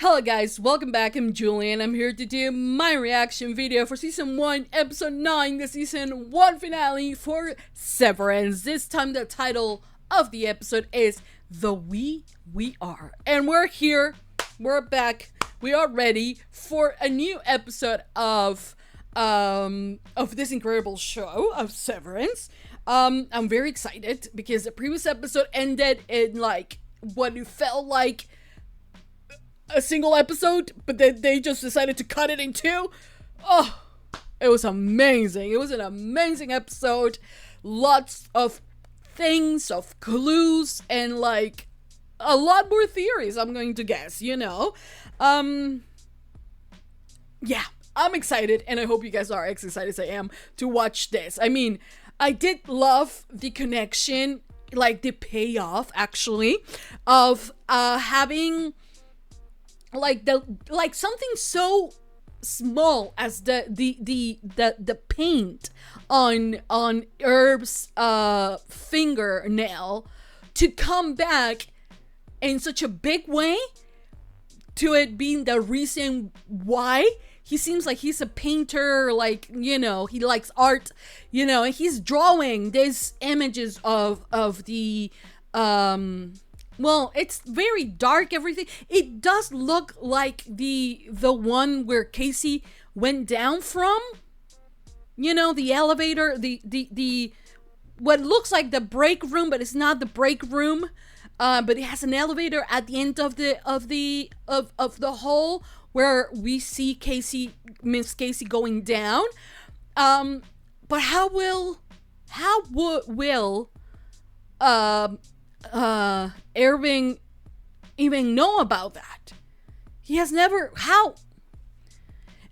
Hello guys, welcome back. I'm Julie and I'm here to do my reaction video for Season 1, Episode 9, the Season 1 finale for Severance. This time the title of the episode is The We Are. And we're here, we're back, we are ready for a new episode of this incredible show of Severance. I'm very excited because the previous episode ended in like what it felt like a single episode, but then they just decided to cut it in two. Oh, it was amazing. It was an amazing episode. Lots of things, of clues, and like a lot more theories, I'm going to guess, you know. Yeah, I'm excited, and I hope you guys are as excited as I am to watch this. I mean, I did love the connection, like the payoff actually, of having like something so small as the paint on Herb's fingernail to come back in such a big way, to it being the reason why he seems like he's a painter, like, you know, he likes art, you know, and he's drawing these images of the well, it's very dark, everything. It does look like the one where Casey went down from. You know, the elevator, the what looks like the break room, but it's not the break room. But it has an elevator at the end of the hall where we see Miss Casey going down. But how will Irving even know about that? He has never, how?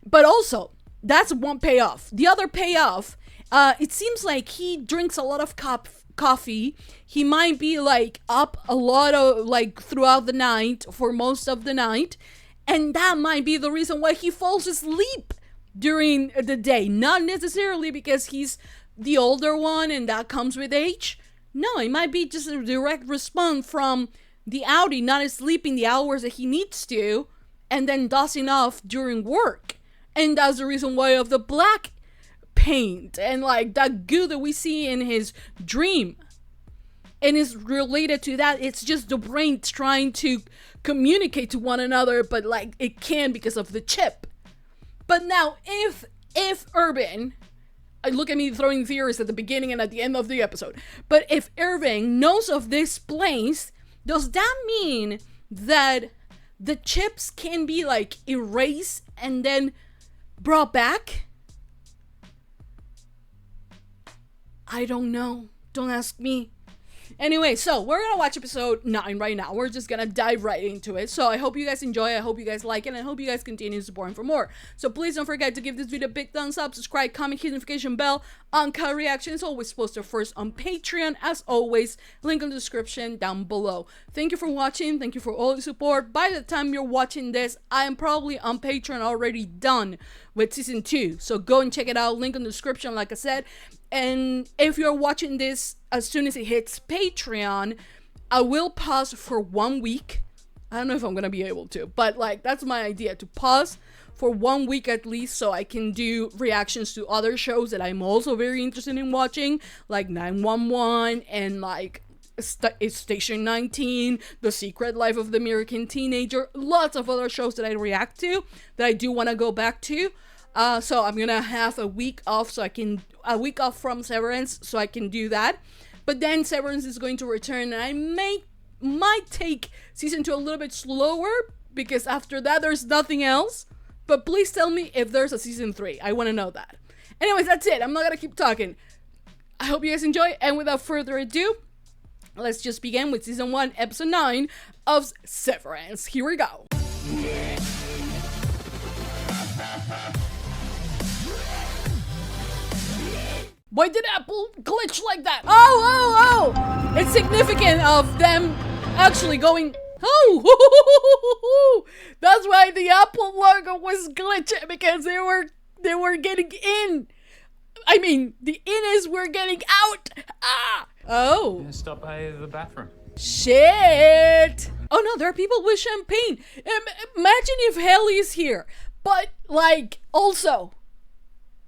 But also, that's one payoff. The other payoff, it seems like he drinks a lot of coffee. He might be like up a lot of, like, throughout the night, for most of the night, and that might be the reason why he falls asleep during the day. Not necessarily because he's the older one and that comes with age. No, it might be just a direct response from the Audi not sleeping the hours that he needs to, and then dozing off during work. And that's the reason why of the black paint and like that goo that we see in his dream. And it's related to that. It's just the brain trying to communicate to one another, but like it can't because of the chip. But now if Irving, look at me throwing theories at the beginning and at the end of the episode. But if Irving knows of this place, does that mean that the chips can be like erased and then brought back? I don't know. Don't ask me. Anyway, so we're gonna watch episode 9 right now. We're just gonna dive right into it. So I hope you guys enjoy. I hope you guys like it. And I hope you guys continue supporting for more. So please don't forget to give this video a big thumbs up, subscribe, comment, hit the notification bell. Uncut reaction is always posted first on Patreon. As always, link in the description down below. Thank you for watching. Thank you for all the support. By the time you're watching this, I am probably on Patreon already done with Season 2. So go and check it out. Link in the description, like I said. And if you're watching this as soon as it hits Patreon, I will pause for 1 week. I don't know if I'm gonna be able to, but like that's my idea, to pause for 1 week at least, so I can do reactions to other shows that I'm also very interested in watching, like 911 and like Station 19, The Secret Life of the American Teenager, lots of other shows that I react to that I do want to go back to. So I'm gonna have a week off, a week off from Severance, so I can do that. But then Severance is going to return, and I might take Season 2 a little bit slower, because after that there's nothing else. But please tell me if there's a Season 3. I want to know that. Anyways, that's it. I'm not gonna keep talking. I hope you guys enjoy, and without further ado, let's just begin with Season 1, Episode 9 of Severance. Here we go. Why did Apple glitch like that? Oh! It's significant of them actually going, oh! That's why the Apple logo was glitching, because they were getting in. I mean, the in were getting out. Ah! Oh. Stop by the bathroom. Shit! Oh no, there are people with champagne. Imagine if Helly's here. But, like, also,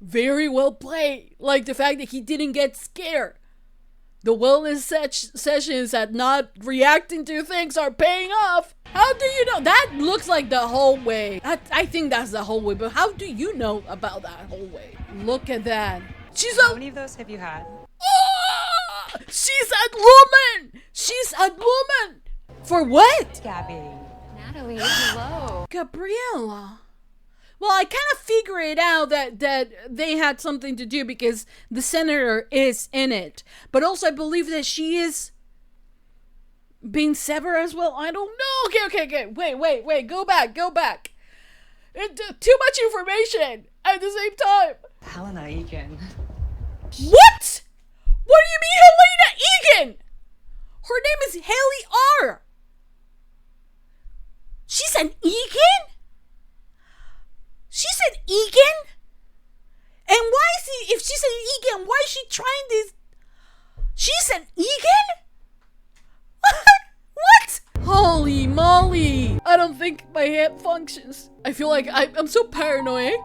very well played. Like, the fact that he didn't get scared. The wellness sessions at not reacting to things are paying off. How do you know? That looks like the hallway. I think that's the hallway, but how do you know about that hallway? Look at that. How many of those have you had? Oh, she's a woman! She's a woman! For what? Gabby. Natalie, hello. Gabriella. Well, I kind of figured it out that they had something to do because the senator is in it. But also I believe that she is being severed as well. I don't know. Okay. Wait. Go back. Too much information at the same time. Helena Egan. What? What do you mean Helena Egan? Her name is HELLY R. She's an Egan? She's an Egan? And why is he, if she's an Egan, why is she trying this? She's an Egan? What? Holy moly. I don't think my head functions. I feel like I'm so paranoid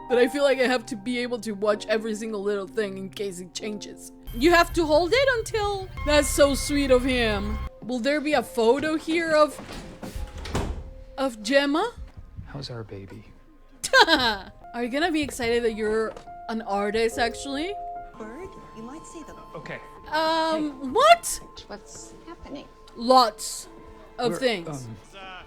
that I feel like I have to be able to watch every single little thing in case it changes. You have to hold it until... That's so sweet of him. Will there be a photo here of Gemma? How's our baby? Are you gonna be excited that you're an artist, actually? Bird, you might say that. Okay. What? What's happening? Lots of things.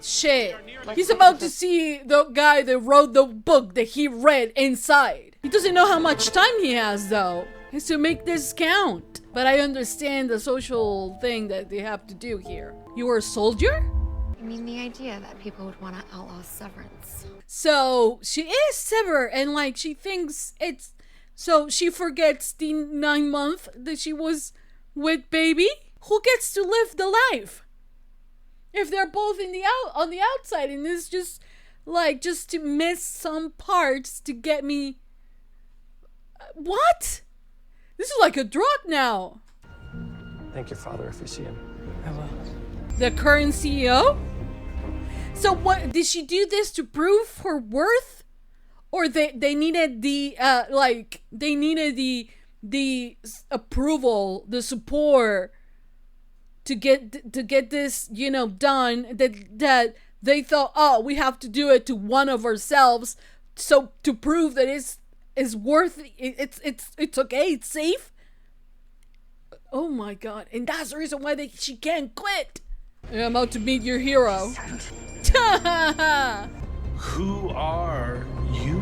Shit. Like, He's about to see the guy that wrote the book that he read inside. He doesn't know how much time he has, though. He has to make this count. But I understand the social thing that they have to do here. You were a soldier? I mean, the idea that people would want to outlaw Severance. So she is severed, and like she thinks it's... So she forgets the 9 month that she was with baby? Who gets to live the life? If they're both on the outside, and it's just like just to miss some parts to get me. What? This is like a drug now. Thank you, Father, if you see him. Hello. The current CEO. So what did she do this to prove her worth, or they needed the the approval, the support to get this, you know, done, that they thought, oh, we have to do it to one of ourselves, so to prove that it's worth it's okay, it's safe. Oh my god. And that's the reason why she can't quit. I'm about to meet your hero. Who are you?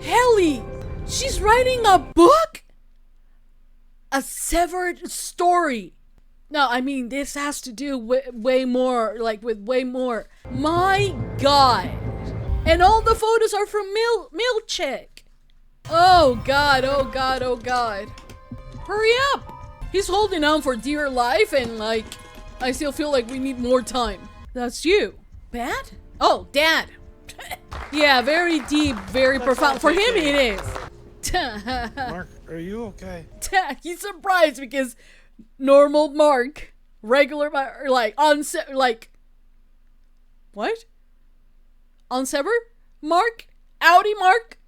Helly! She's writing a book? A severed story. No, I mean, this has to do with way more. My god. And all the photos are from Milchek. Oh god. Hurry up. He's holding on for dear life, and like, I still feel like we need more time. That's you. Bad? Oh, Dad. Yeah, very deep, very profound. For him, it is. Mark, are you okay? He's surprised because normal Mark, regular Mark, what? Unsevered Mark? Audi Mark?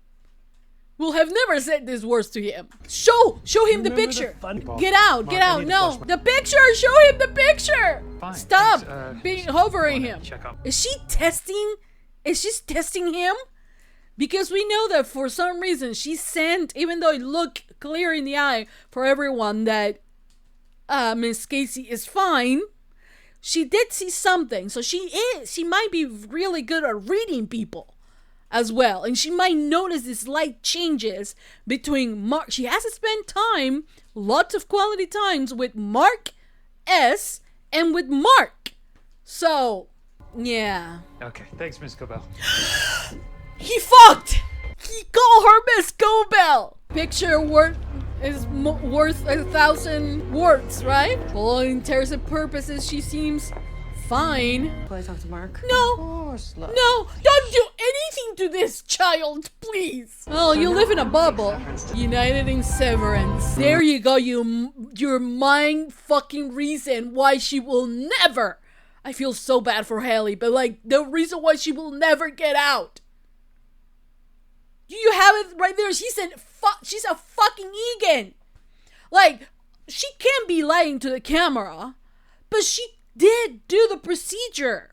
Will have never said these words to him. Show him the picture. Get out. No, the picture. Show him the picture. Fine, Stop thanks. hovering him. Check out. Is she testing? Is she testing him? Because we know that for some reason she sent, even though it looked clear in the eye for everyone that Miss Casey is fine, she did see something. So she might be really good at reading people as well, and she might notice the slight changes between Mark. She has to spend time, lots of quality times with Mark S and with Mark. So yeah. Okay, thanks, Miss Cobell. He fucked. He called her Miss Cobell. Picture worth 1,000 words, right? For all intents and purposes, she seems fine. Will I talk to Mark? No. Of course, love. No, don't do anything to this child, please. Oh, you live in a bubble. United in Severance. There you go, your mind fucking reason why she will never. I feel so bad for Haley, but like the reason why she will never get out. You have it right there. She's a fucking Egan. Like, she can't be lying to the camera, but she did do the procedure.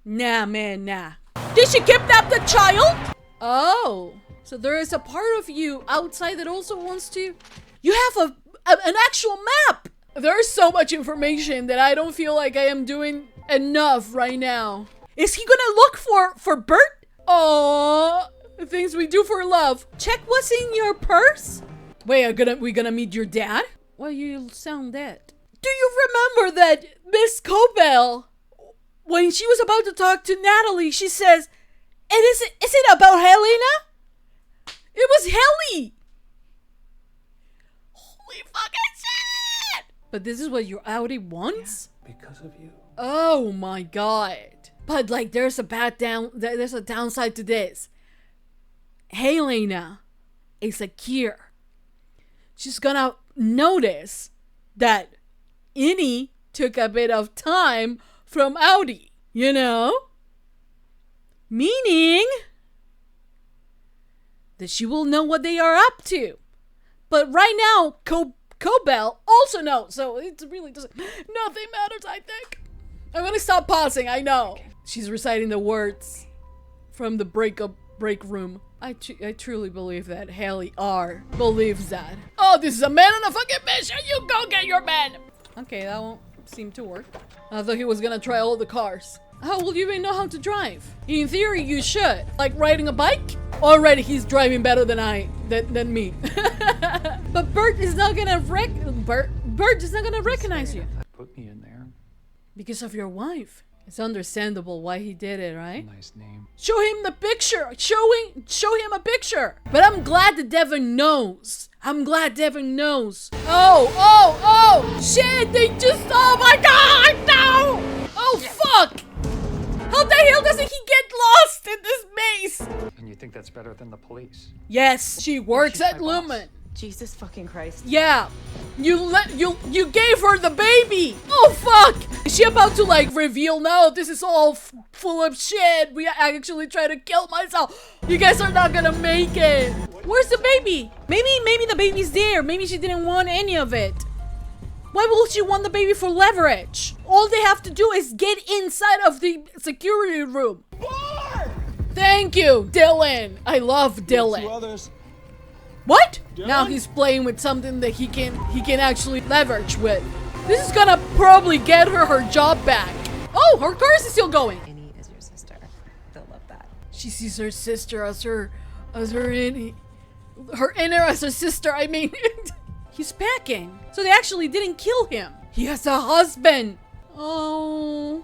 Nah, man, nah. Did she kidnap the child? Oh, so there is a part of you outside that also wants to. You have an actual map. There's so much information that I don't feel like I am doing enough right now. Is he gonna look for Bert? Oh, things we do for love. Check what's in your purse. Wait, we gonna meet your dad? Well, you sound dead. Do you remember that Miss Cobell, when she was about to talk to Natalie, she says, "And is it about Helena?" It was Helly. Holy fucking shit! But this is what your Audi wants? Yeah, because of you. Oh my god. But like there's a downside to this. Helena is a cure. She's gonna notice that Innie took a bit of time from Audi, you know? Meaning that she will know what they are up to. But right now, Cobell also knows, so it really doesn't. Nothing matters, I think. I'm gonna stop pausing, I know. She's reciting the words from the break room. I truly believe that HELLY R believes that. Oh, this is a man on a fucking mission. You go get your man. Okay, that won't seem to work. I thought he was gonna try all the cars. How will you even know how to drive? In theory, you should. Like riding a bike? Already, he's driving better than me. But Bert is not gonna Bert is not gonna recognize you. Put me in there. Because of your wife. It's understandable why he did it, right? Nice name. Show him the picture. Show him a picture. But I'm glad that Devin knows. I'm glad Devin knows. Oh, shit, they just, oh my god, no! Oh, fuck! How the hell doesn't he get lost in this maze? And you think that's better than the police? Yes, she works She's at my boss. Lumen. Jesus fucking Christ. Yeah, you gave her the baby. Oh fuck! Is she about to like reveal? No, this is all full of shit. I actually tried to kill myself. You guys are not gonna make it. Where's the baby? Maybe the baby's there. Maybe she didn't want any of it. Why will she want the baby for leverage? All they have to do is get inside of the security room. Thank you, Dylan. I love Dylan. Two others. What? Dylan? Now he's playing with something that he can actually leverage with. This is gonna probably get her job back. Oh, her car is still going. Innie is your sister. They'll love that. She sees her sister as her inner as her sister. I mean, he's packing. So they actually didn't kill him. He has a husband. Oh,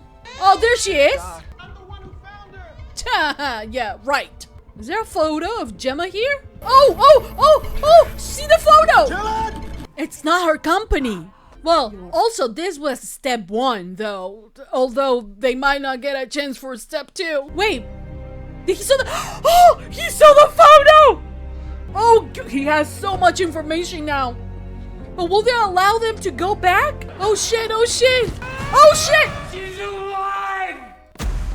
there she is. I'm the one who found her. Yeah, right. Is there a photo of Gemma here? Oh! See the photo! Dylan! It's not her company. Well, also this was step 1, though. Although they might not get a chance for step 2. Wait, he saw the. Oh, he saw the photo. Oh, he has so much information now. But will they allow them to go back? Oh shit! Oh shit! Oh shit! She's alive!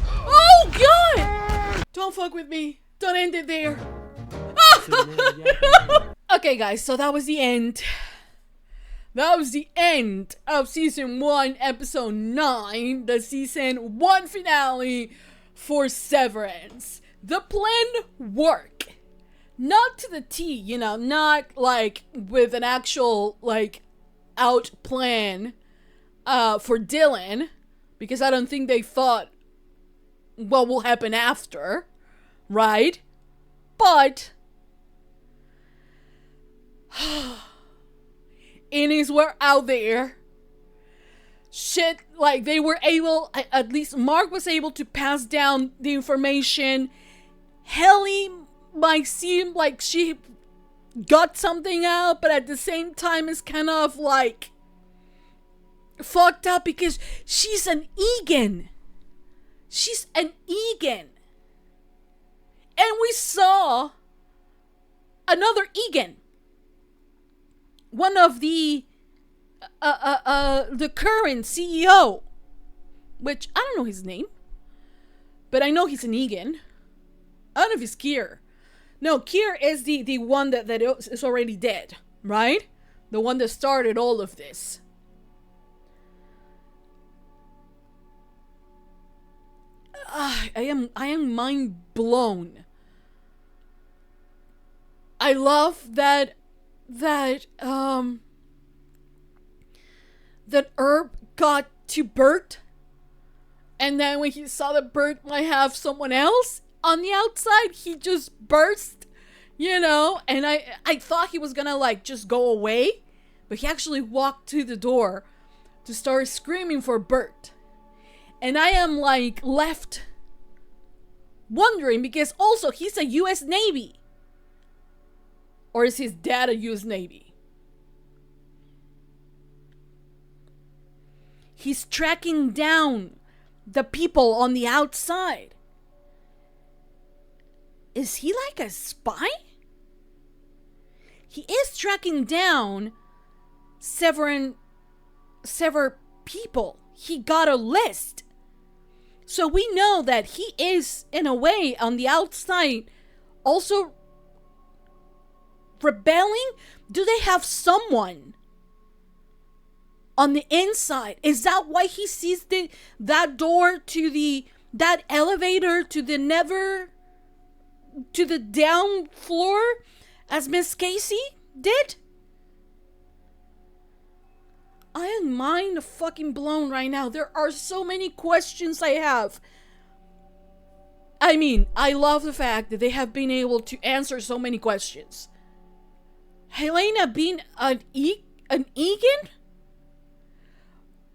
Oh god! Don't fuck with me. Don't end it there. Okay, guys, so that was the end. That was the end of season 1, episode 9, the season 1 finale for Severance. The plan worked. Not to the T, you know, not like with an actual like out plan for Dylan, because I don't think they thought what will happen after, right? But innies were out there. Shit, like they were able, at least Mark was able to pass down the information. Helly might seem like she got something out, but at the same time is kind of like fucked up because she's an Egan. She's an Egan. And we saw another Egan. One of the current CEO which I don't know his name, but I know he's an Egan. I don't know if it's Kier. No, Kier is the one that is already dead, right? The one that started all of this. I am mind blown. I love that Herb got to Bert, and then when he saw that Bert might have someone else on the outside, he just burst, you know, and I thought he was gonna like just go away, but he actually walked to the door to start screaming for Bert. And I am like left wondering, because also he's a US Navy. Or is his dad a US Navy? He's tracking down the people on the outside. Is he like a spy? He is tracking down several people. He got a list. So we know that he is, in a way, on the outside, also rebelling. Do they have someone on the inside? Is that why he sees that door to that elevator to the down floor as Miss Casey did? I am mind fucking blown right now. There are so many questions I have. I mean, I love the fact that they have been able to answer so many questions. Helena being an Egan?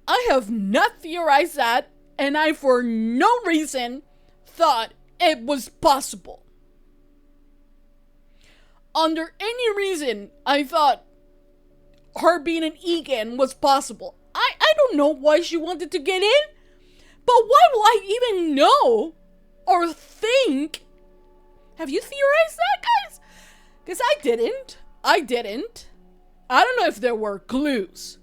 I have not theorized that, and I for no reason thought it was possible. Under any reason, I thought her being an Egan was possible. I don't know why she wanted to get in, but why will I even know or think? Have you theorized that, guys? Because I didn't. I don't know if there were clues.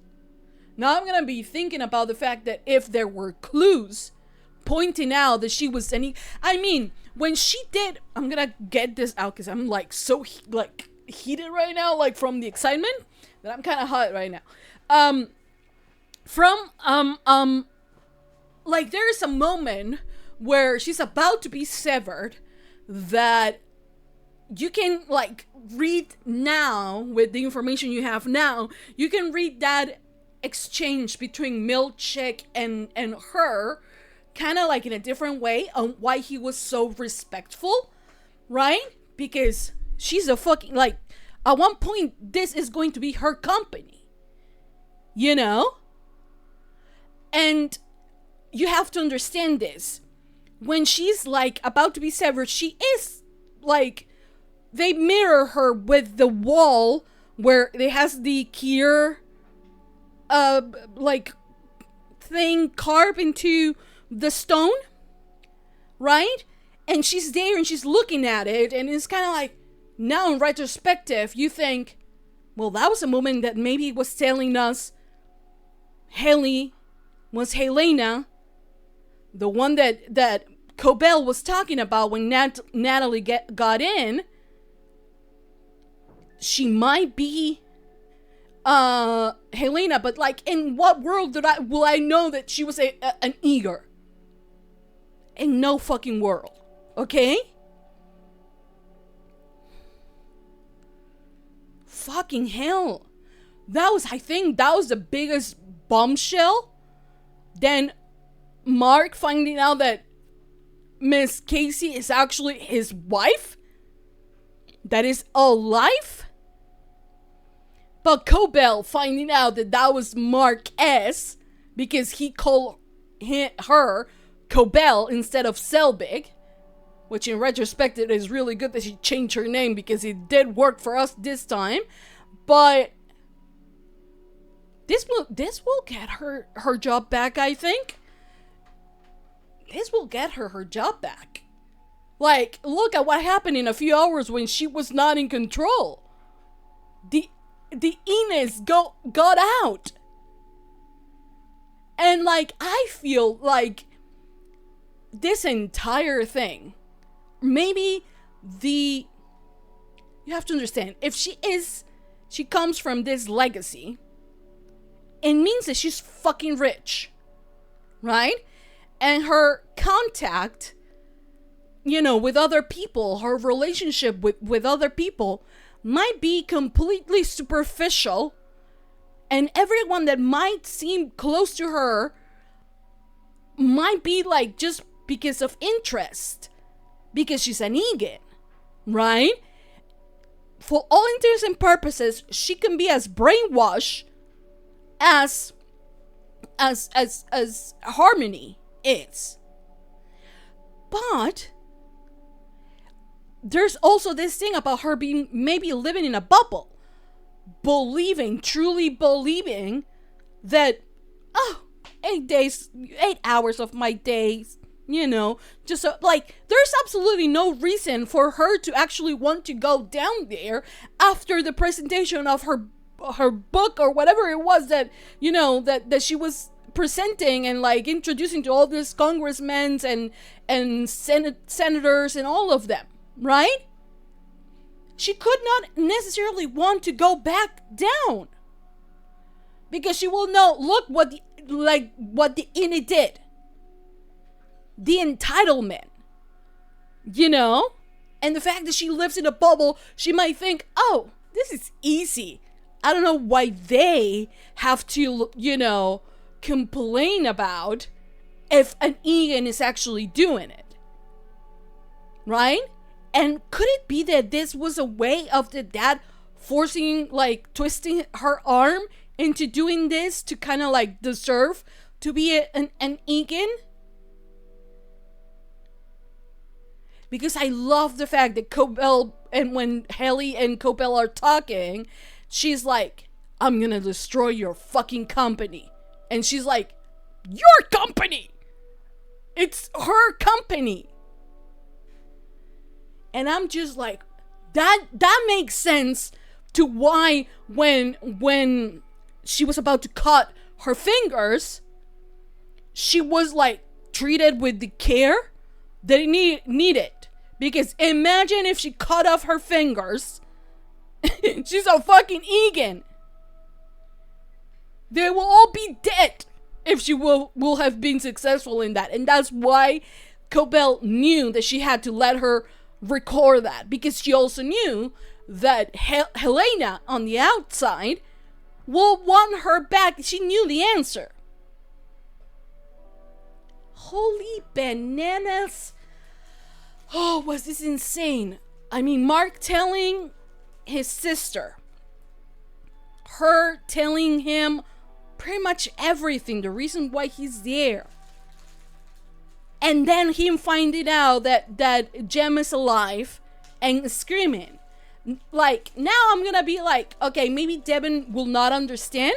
Now I'm gonna be thinking about the fact that if there were clues pointing out that she was any. I mean, when she did, I'm gonna get this out because I'm like so heated right now, like from the excitement that I'm kind of hot right now. Like there's a moment where she's about to be severed that you can like read now with the information you have now. You can read that exchange between Milchick and her kind of like in a different way on why he was so respectful, right? Because she's a fucking like at one point this is going to be her company, you know? And you have to understand this. When she's like about to be severed, she is like, they mirror her with the wall where it has the Kier like thing carved into the stone, right? And she's there and she's looking at it, and it's kind of like, now in retrospective you think, well, that was a moment that maybe was telling us Helly was Helena, the one that Cobell was talking about when Natalie got in. She might be Helena, but like, in what world will I know that she was an Eager? In no fucking world, okay? Fucking hell. I think that was the biggest bombshell. Then Mark finding out that Miss Casey is actually his wife that is alive. But Cobell finding out that was Mark S. because he called her Cobell instead of Selbig. Which in retrospect, it is really good that she changed her name because it did work for us this time. But this will get her job back, I think. This will get her job back. Like, look at what happened in a few hours when she was not in control. The Ines got out. And like, I feel like this entire thing, maybe you have to understand, if she comes from this legacy, it means that she's fucking rich, right? And her contact, with other people, her relationship with other people might be completely superficial, and everyone that might seem close to her might be like just because of interest, because she's an Egan, right? For all intents and purposes, she can be as brainwashed as Harmony is. But there's also this thing about her being maybe living in a bubble, truly believing that 8 hours of my days, just like, there's absolutely no reason for her to actually want to go down there after the presentation of her book or whatever it was that that she was presenting and like introducing to all these congressmen and senators and all of them, right? She could not necessarily want to go back down, because she will know, look what the INI did. The entitlement, and the fact that she lives in a bubble, she might think, oh, this is easy. I don't know why they have to, complain about if an Egan is actually doing it, right? And could it be that this was a way of the dad twisting her arm into doing this to kind of like deserve to be an Egan? Because I love the fact that Cobell, and when Helly and Cobell are talking, she's like, I'm gonna destroy your fucking company. And she's like, your company! It's her company. And I'm just like, that makes sense to why when she was about to cut her fingers, she was like treated with the care that it needed. Because imagine if she cut off her fingers. She's a fucking Egan. They will all be dead if she will have been successful in that. And that's why Cobell knew that she had to let her record that. Because she also knew that Helena on the outside will want her back. She knew the answer. Holy bananas. Oh, was this insane? I mean, Mark telling his sister, her telling him pretty much everything, the reason why he's there. And then him finding out that Jem is alive and screaming. Like, now I'm gonna be like, okay, maybe Devin will not understand,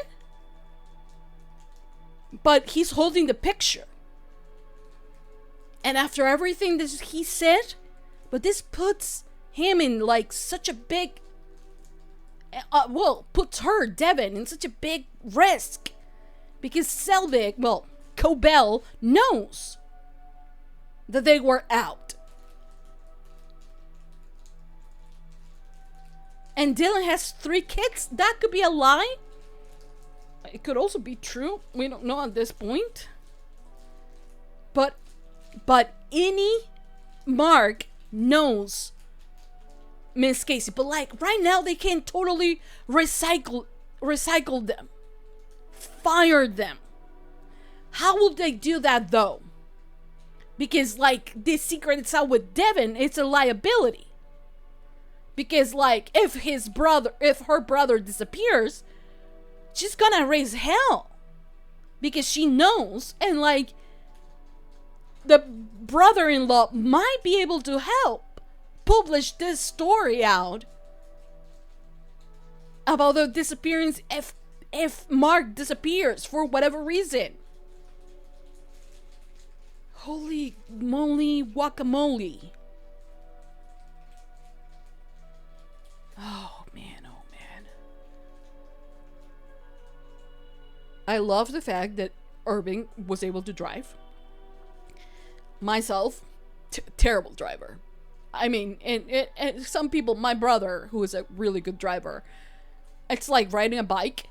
but he's holding the picture. And after everything that he said, but this puts him in like such a big, puts her, Devin, in such a big risk. Because Cobell knows that they were out. And Dylan has 3 kids. That could be a lie. It could also be true. We don't know at this point. But Mark knows Miss Casey. But like right now they can totally recycle them. Fire them. How will they do that though? Because like this secret is out with Devin, it's a liability. Because like if her brother disappears, she's gonna raise hell. Because she knows, and like the brother-in-law might be able to help publish this story out about the disappearance if Mark disappears for whatever reason. Holy moly guacamole. Oh man, I love the fact that Irving was able to drive. Myself, terrible driver. I mean, and some people, my brother, who is a really good driver, it's like riding a bike.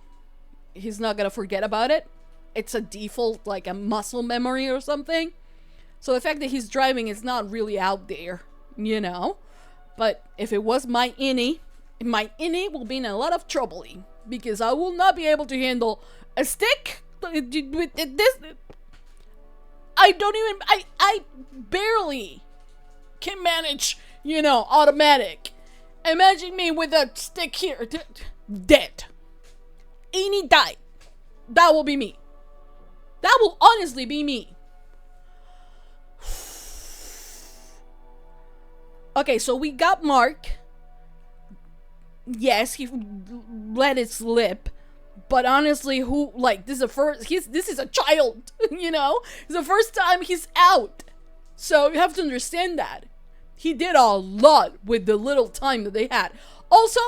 He's not gonna forget about it. It's a default, like a muscle memory or something. So the fact that he's driving is not really out there, you know. But if it was my innie will be in a lot of trouble, because I will not be able to handle a stick with this. I barely can manage, you know, automatic. Imagine me with a stick here, dead. Any die. That will be me. That will honestly be me. Okay, so we got Mark. Yes, he let it slip. But honestly, this is a child, you know? It's the first time he's out. So you have to understand that. He did a lot with the little time that they had. Also,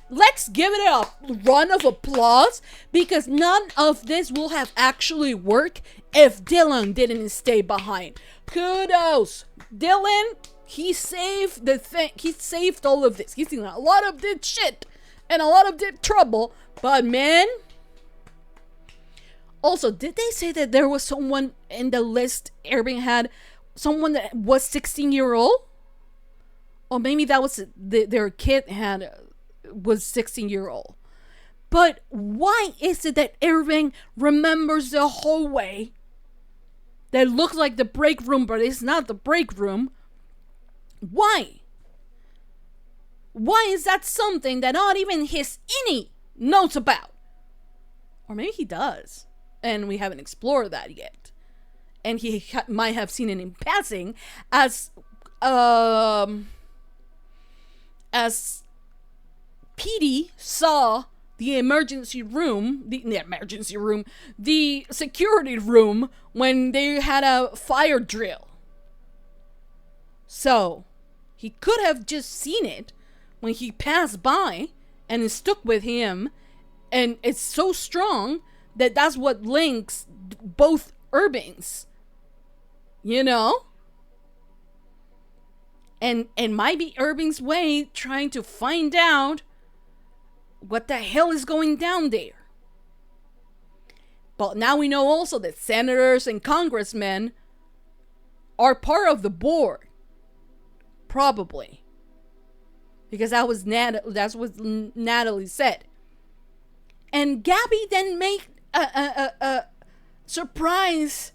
let's give it a run of applause, because none of this will have actually worked if Dylan didn't stay behind. Kudos. Dylan, he saved the thing. He saved all of this. He's seen a lot of this shit and a lot of this trouble. But man, also, did they say that there was someone in the list Irving had, someone that was 16-year-old? Or maybe that was their kid was 16-year-old. But why is it that Irving remembers the hallway that looks like the break room, but it's not the break room? Why? Why is that something that not even his innie knows about? Or maybe he does, and we haven't explored that yet. And he might have seen it in passing as Petey saw the security room when they had a fire drill. So he could have just seen it when he passed by, and it stuck with him, and it's so strong that that's what links both Irvings, you know? And might be Irving's way trying to find out what the hell is going down there. But now we know also that senators and congressmen are part of the board. Probably. Because that's what Natalie said. And Gabby then made a surprise.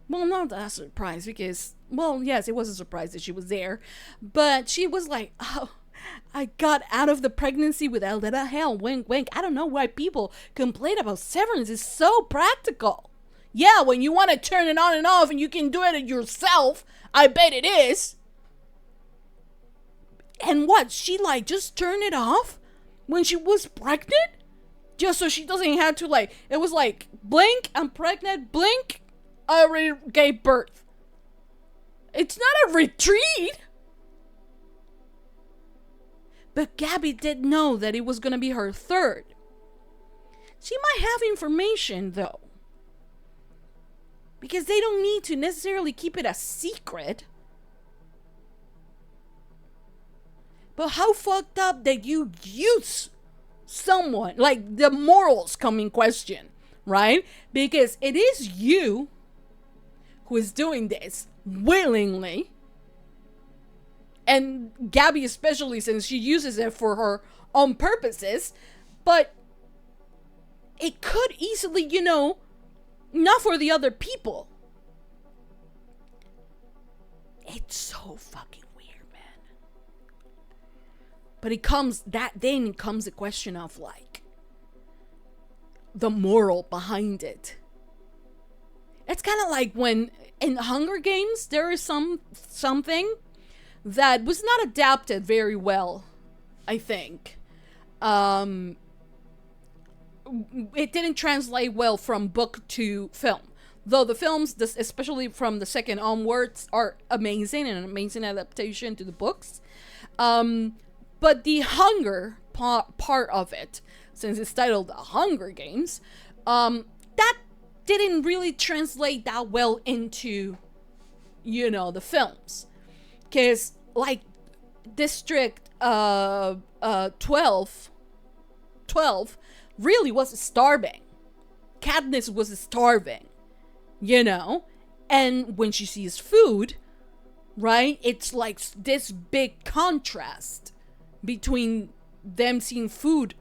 Well, not a surprise, because, well, yes, it was a surprise that she was there. But she was like, oh, I got out of the pregnancy with a little hell. Wink, wink. I don't know why people complain about Severance. It's so practical. Yeah, when you want to turn it on and off and you can do it yourself, I bet it is. And what? She just turned it off when she was pregnant? Just so she doesn't have to it was like, blink, I'm pregnant, blink, I already gave birth. It's not a retreat. But Gabby did know that it was going to be her third. She might have information, though. Because they don't need to necessarily keep it a secret. But how fucked up that you use someone, the morals come in question, right? Because it is you who is doing this willingly. And Gabby especially, since she uses it for her own purposes. But it could easily, not for the other people. It's so fucking weird, man. But then comes the question of the moral behind it. It's kind of like when in the Hunger Games there is something that was not adapted very well, I think. It didn't translate well from book to film. Though the films, especially from the second onwards, are amazing and an amazing adaptation to the books. But the hunger part of it, since it's titled The Hunger Games, that didn't really translate that well into, you know, the films. Because, like, District 12 really was starving. Katniss was starving, you know? And when she sees food, right, it's like this big contrast between them seeing food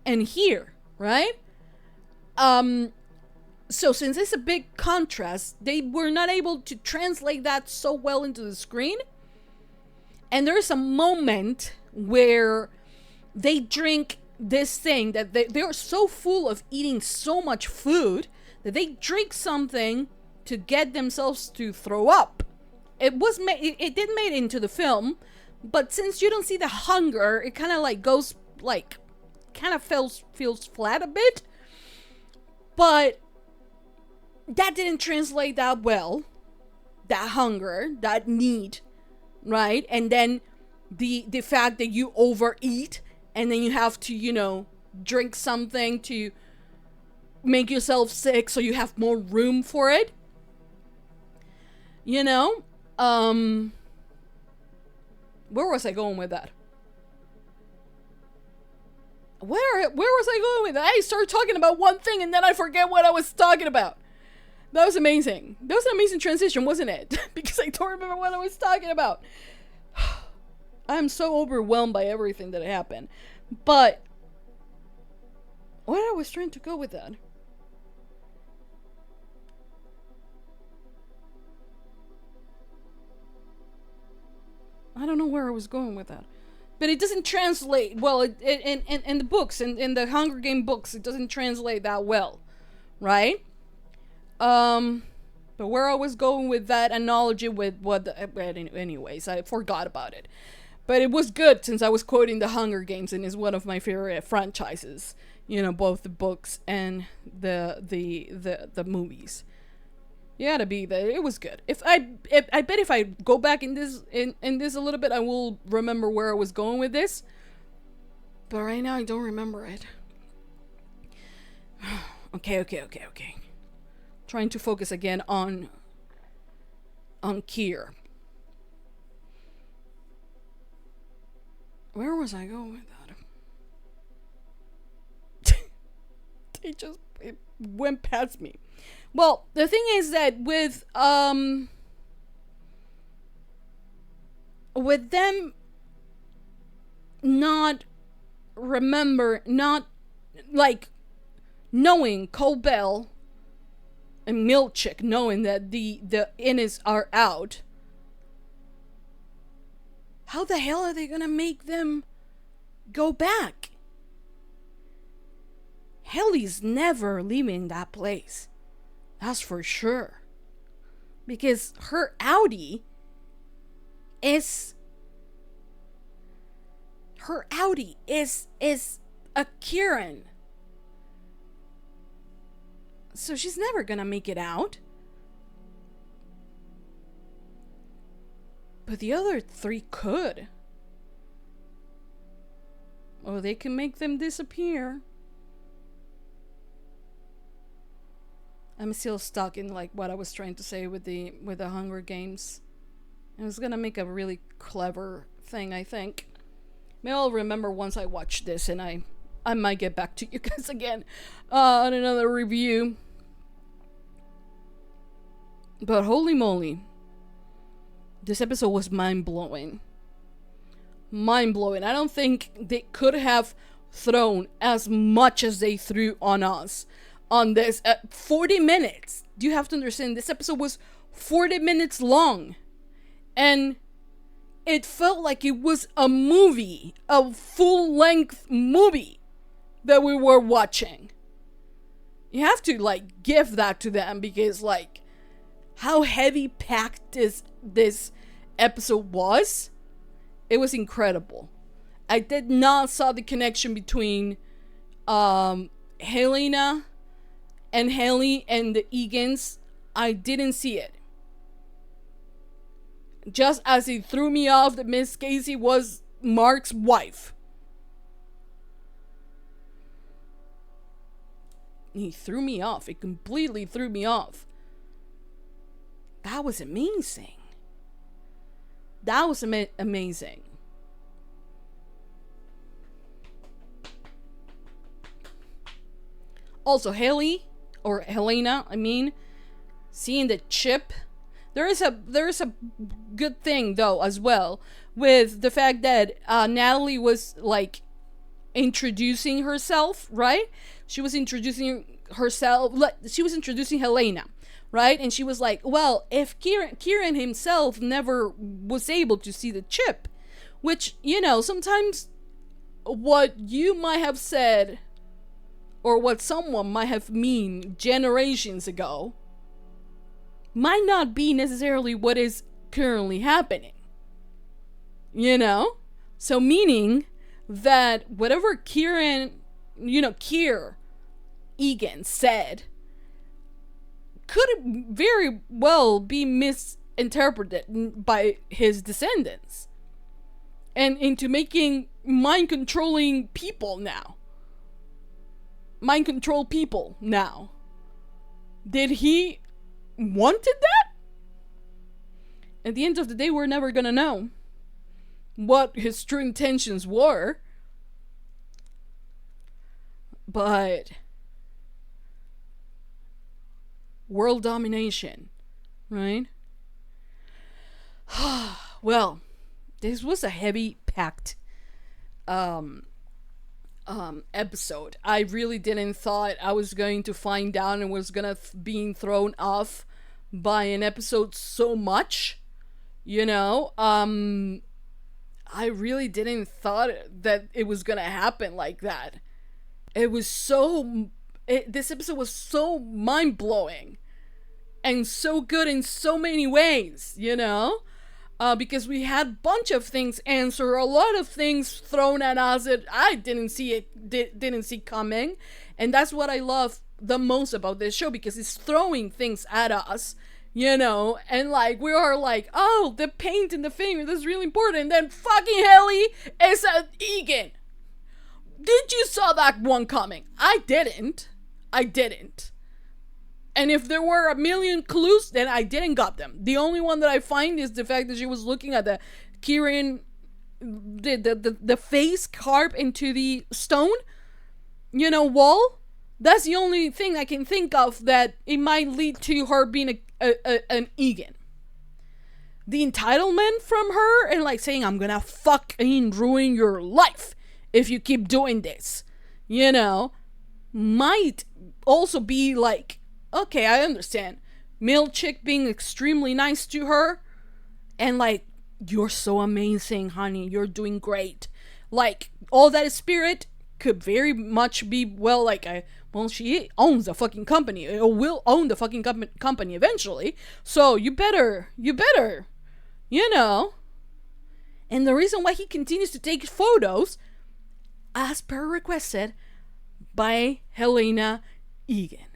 and here, right? So since it's a big contrast, they were not able to translate that so well into the screen. And there's a moment where they drink this thing that they're so full of eating so much food that they drink something to get themselves to throw up. It did make it into the film, but since you don't see the hunger, it kind of like goes like, kind of feels flat a bit. But that didn't translate that well. That hunger, that need, right? And then the fact that you overeat and then you have to, you know, drink something to make yourself sick so you have more room for it. You know? Where was I going with that? Where was I going with that? I started talking about one thing and then I forget what I was talking about. That was amazing. That was an amazing transition, wasn't it? Because I don't remember what I was talking about. I'm so overwhelmed by everything that happened. But where I was trying to go with that? I don't know where I was going with that. But it doesn't translate well in the books, in the Hunger Game books, it doesn't translate that well, right? But where I was going with that analogy with anyways, I forgot about it. But it was good since I was quoting the Hunger Games and is one of my favorite franchises. You know, both the books and the movies. You gotta be there. It was good. I bet if I go back in this a little bit, I will remember where I was going with this. But right now I don't remember it. Okay. Trying to focus again on Kier. Where was I going with that? It went past me. Well, the thing is that with them not like knowing Cobell and Milchick, knowing that the Innis are out, how the hell are they gonna make them go back? Helly's never leaving that place. That's for sure. Because her Audi is a Kieran. So she's never gonna make it out. But the other three could. Or they can make them disappear. I'm still stuck in like what I was trying to say with the Hunger Games. I was gonna make a really clever thing, I think. Maybe I'll remember once I watch this, and I might get back to you guys again on another review. But holy moly, this episode was mind-blowing. Mind-blowing. I don't think they could have thrown as much as they threw on us on this 40 minutes. You have to understand, this episode was 40 minutes long. And it felt like it was a movie, a full-length movie that we were watching. You have to, like, give that to them because, like, how heavy-packed this episode was. It was incredible. I did not saw the connection between Helena and Helly and the Egan's. I didn't see it. Just as it threw me off that Miss Casey was Mark's wife. he threw me off. It completely threw me off. That was amazing. That was amazing. Also, Haley, or Helena, I mean, seeing the chip. There is a good thing though as well with the fact that Natalie was like introducing herself, right? She was introducing herself. She was introducing Helena, right? And she was like, well, if Kieran himself never was able to see the chip, which, you know, sometimes what you might have said or what someone might have mean generations ago might not be necessarily what is currently happening. You know? So meaning that whatever Kieran, Kier Egan said could very well be misinterpreted by his descendants and into making mind control people now. Did he wanted that? At the end of the day, we're never gonna know what his true intentions were. But world domination, right? Well, this was a heavy packed episode. I really didn't thought I was going to find out and was gonna being thrown off by an episode so much, you know. I really didn't thought that it was gonna happen like that. It was this episode was so mind-blowing and so good in so many ways, you know. Because we had a bunch of things answered, a lot of things thrown at us that I didn't see coming, and that's what I love the most about this show, because it's throwing things at us, you know, and like we are like, oh, the paint in the finger, that's really important. And then fucking Helly is an Egan. Did you saw that one coming? I didn't. And if there were a million clues, then I didn't got them. The only one that I find is the fact that she was looking at the Kieran, the face carved into the stone, you know, wall. That's the only thing I can think of that it might lead to her being an Egan. The entitlement from her and like saying, I'm gonna fucking ruin your life if you keep doing this, you know, might also be like, okay, I understand. Male chick being extremely nice to her and like, you're so amazing, honey, you're doing great. Like, all that spirit could very much be, well, like, she owns the fucking company, or will own the fucking company eventually, so you better, you know. And the reason why he continues to take photos, as per requested by Helena Egan.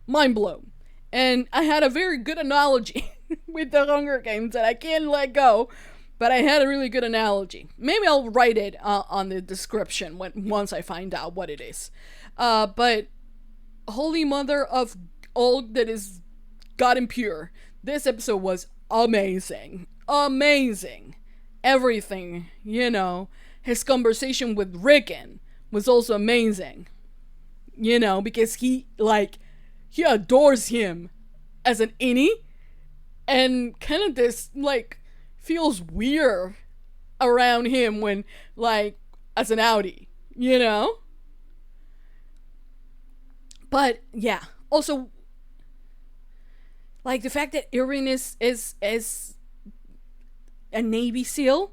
Mind blown. And I had a very good analogy with the Hunger Games that I can't let go, but I had a really good analogy. Maybe I'll write it on the description once I find out what it is. But Holy Mother of all that is God and pure, this episode was amazing. Everything, you know. His conversation with Rickon was also amazing, you know, because he adores him as an innie, and kind of this, like, feels weird around him when, like, as an outie, you know? But, yeah. Also, like, the fact that Irving is a Navy SEAL,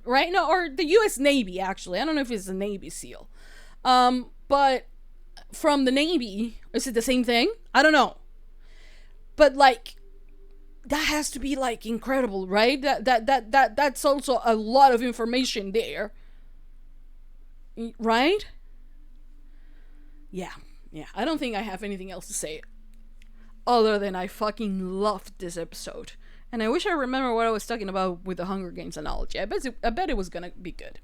right? No, or the U.S. Navy, actually. I don't know if it's a Navy SEAL. But from the Navy, is it the same thing? I don't know. But like, that has to be like incredible, right? That's also a lot of information there, right? Yeah. I don't think I have anything else to say other than I fucking loved this episode. And I wish I remember what I was talking about with the Hunger Games analogy. I bet it was gonna be good.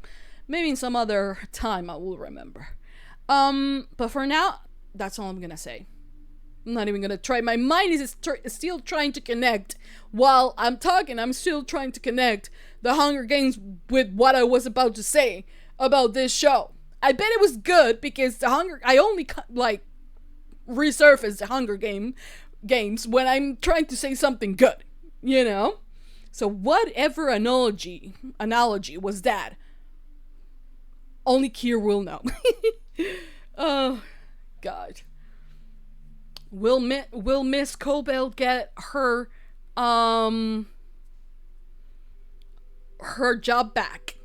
Maybe in some other time I will remember. But for now, that's all I'm gonna say. I'm not even gonna try. My mind is still trying to connect. While I'm talking, I'm still trying to connect the Hunger Games with what I was about to say about this show. I bet it was good because I only like resurface the Hunger Games when I'm trying to say something good, you know? So whatever analogy was that, only Kier will know. Oh, God. Will Miss Cobalt get her job back?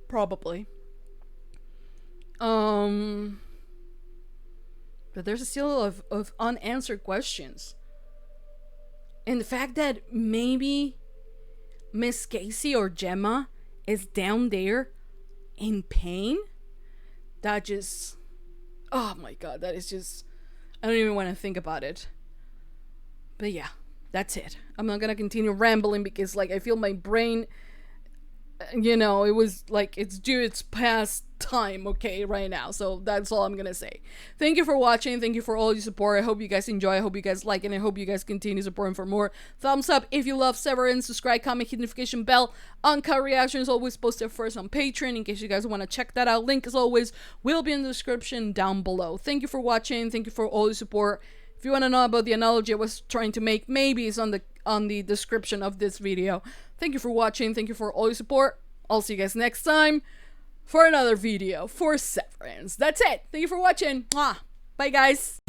Probably. But there's still of unanswered questions. And the fact that maybe Miss Casey or Gemma is down there in pain, that just, oh my God, that is just, I don't even want to think about it. But yeah, that's it. I'm not gonna continue rambling because like I feel my brain, you know, it was like it's past time, okay, right now. So that's all I'm gonna say. Thank you for watching. Thank you for all your support. I hope you guys enjoy. I hope you guys like it. And I hope you guys continue supporting for more. Thumbs up if you love Severance. Subscribe, comment, hit the notification bell. Uncut reactions always posted first on Patreon in case you guys want to check that out. Link as always will be in the description down below. Thank you for watching. Thank you for all your support. If you want to know about the analogy I was trying to make, maybe it's on the description of this video. Thank you for watching. Thank you for all your support. I'll see you guys next time for another video for Severance. That's it. Thank you for watching. Mwah. Bye, guys.